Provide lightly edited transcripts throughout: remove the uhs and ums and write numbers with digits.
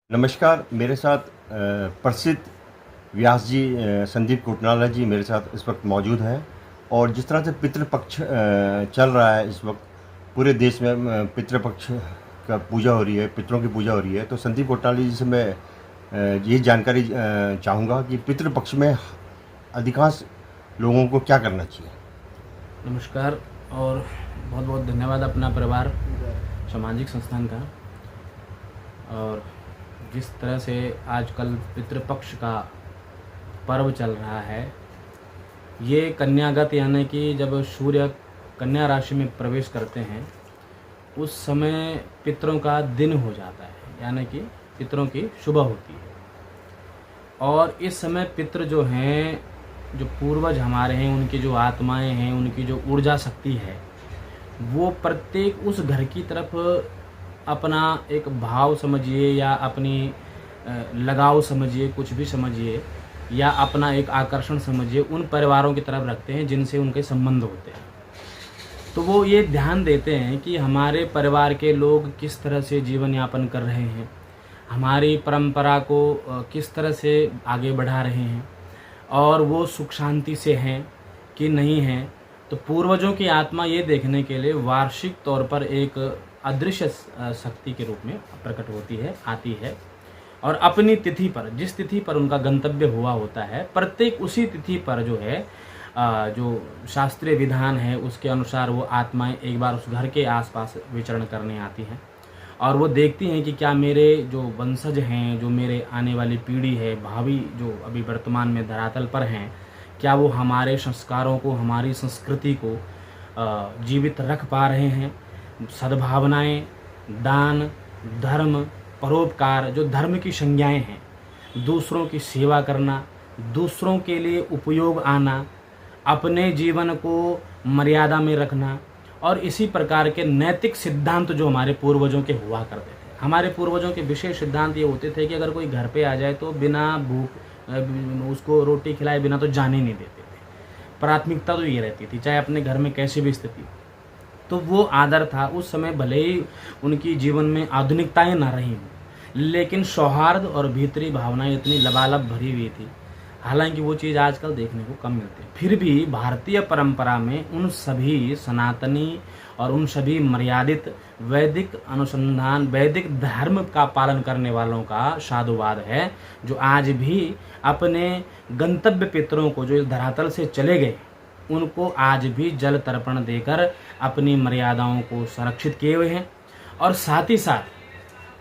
नमस्कार। मेरे साथ प्रसिद्ध व्यास जी संदीप कोटनाला जी मेरे साथ इस वक्त मौजूद हैं। और जिस तरह से पितृपक्ष चल रहा है इस वक्त पूरे देश में, पितृपक्ष का पूजा हो रही है, पितरों की पूजा हो रही है। तो संदीप कोटनाला जी से मैं ये जानकारी चाहूँगा कि पितृपक्ष में अधिकांश लोगों को क्या करना चाहिए। नमस्कार और बहुत बहुत धन्यवाद अपना परिवार सामाजिक संस्थान का। और जिस तरह से आजकल पितृपक्ष का पर्व चल रहा है, ये कन्यागत यानी कि जब सूर्य कन्या राशि में प्रवेश करते हैं उस समय पितरों का दिन हो जाता है, यानी कि पितरों की सुबह होती है। और इस समय पितृ जो हैं, जो पूर्वज हमारे हैं, उनकी जो आत्माएं हैं, उनकी जो ऊर्जा शक्ति है, वो प्रत्येक उस घर की तरफ अपना एक भाव समझिए या अपनी लगाव समझिए, कुछ भी समझिए, या अपना एक आकर्षण समझिए, उन परिवारों की तरफ रखते हैं जिनसे उनके संबंध होते हैं। तो वो ये ध्यान देते हैं कि हमारे परिवार के लोग किस तरह से जीवन यापन कर रहे हैं, हमारी परंपरा को किस तरह से आगे बढ़ा रहे हैं, और वो सुख शांति से हैं कि नहीं हैं। तो पूर्वजों की आत्मा ये देखने के लिए वार्षिक तौर पर एक अदृश्य शक्ति के रूप में प्रकट होती है, आती है, और अपनी तिथि पर, जिस तिथि पर उनका गंतव्य हुआ होता है, प्रत्येक उसी तिथि पर जो है जो शास्त्रीय विधान है उसके अनुसार वो आत्माएं एक बार उस घर के आसपास विचरण करने आती हैं और वो देखती हैं कि क्या मेरे जो वंशज हैं, जो मेरे आने वाली पीढ़ी है, भावी जो अभी वर्तमान में धरातल पर हैं, क्या वो हमारे संस्कारों को, हमारी संस्कृति को जीवित रख पा रहे हैं। सद्भावनाएं, दान, धर्म, परोपकार, जो धर्म की संज्ञाएं हैं, दूसरों की सेवा करना, दूसरों के लिए उपयोग आना, अपने जीवन को मर्यादा में रखना, और इसी प्रकार के नैतिक सिद्धांत जो हमारे पूर्वजों के हुआ करते थे। हमारे पूर्वजों के विशेष सिद्धांत ये होते थे कि अगर कोई घर पे आ जाए तो बिना भूख उसको रोटी खिलाए बिना तो जाने नहीं देते थे। प्राथमिकता तो ये रहती थी, चाहे अपने घर में कैसी भी स्थिति हो। तो वो आदर था। उस समय भले ही उनकी जीवन में आधुनिकताएं ना रही हों, लेकिन सौहार्द और भीतरी भावनाएं इतनी लबालब भरी हुई थी। हालांकि वो चीज़ आजकल देखने को कम मिलती है, फिर भी भारतीय परंपरा में उन सभी सनातनी और उन सभी मर्यादित वैदिक अनुसंधान, वैदिक धर्म का पालन करने वालों का साधुवाद है, जो आज भी अपने गंतव्य पितरों को, जो इस धरातल से चले गए, उनको आज भी जल तर्पण देकर अपनी मर्यादाओं को संरक्षित किए हुए हैं। और साथ ही साथ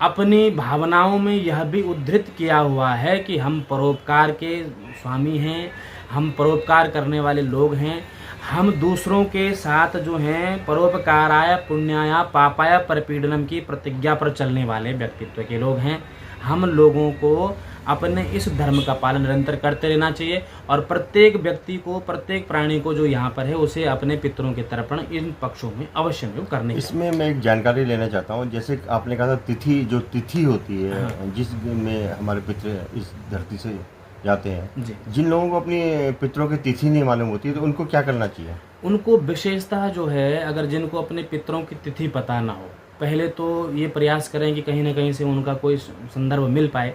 अपनी भावनाओं में यह भी उद्धृत किया हुआ है कि हम परोपकार के स्वामी हैं, हम परोपकार करने वाले लोग हैं, हम दूसरों के साथ जो हैं परोपकाराय पुण्याय पापाय परपीडनम की प्रतिज्ञा पर चलने वाले व्यक्तित्व के लोग हैं। हम लोगों को अपने इस धर्म का पालन निरंतर करते रहना चाहिए और प्रत्येक व्यक्ति को, प्रत्येक प्राणी को जो यहाँ पर है, उसे अपने पितरों के तर्पण इन पक्षों में अवश्य में करने। इसमें मैं एक जानकारी लेना चाहता हूँ। जैसे आपने कहा था तिथि, जो तिथि होती है, हाँ, जिस में हमारे पितर इस धरती से जाते हैं, जिन लोगों को अपनी पितरों की तिथि नहीं मालूम होती है तो उनको क्या करना चाहिए। उनको विशेषतः जो है, अगर जिनको अपने पितरों की तिथि पता ना हो, पहले तो ये प्रयास करें कि कहीं ना कहीं से उनका कोई संदर्भ मिल पाए।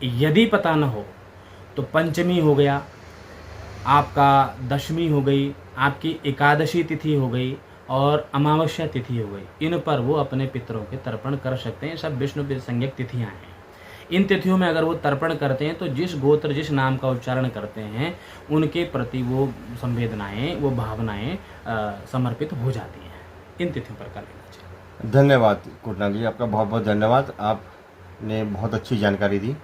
यदि पता न हो तो पंचमी हो गया, आपका दशमी हो गई, आपकी एकादशी तिथि हो गई और अमावस्या तिथि हो गई। इन पर वो अपने पितरों के तर्पण कर सकते हैं। सब विष्णु संज्ञक तिथियां हैं। इन तिथियों में अगर वो तर्पण करते हैं तो जिस गोत्र, जिस नाम का उच्चारण करते हैं, उनके प्रति वो संवेदनाएं, वो भावनाएं समर्पित हो जाती हैं। इन तिथियों पर कर लेना चाहिए। धन्यवाद कोटनाला जी, आपका बहुत बहुत धन्यवाद। आपने बहुत अच्छी जानकारी दी।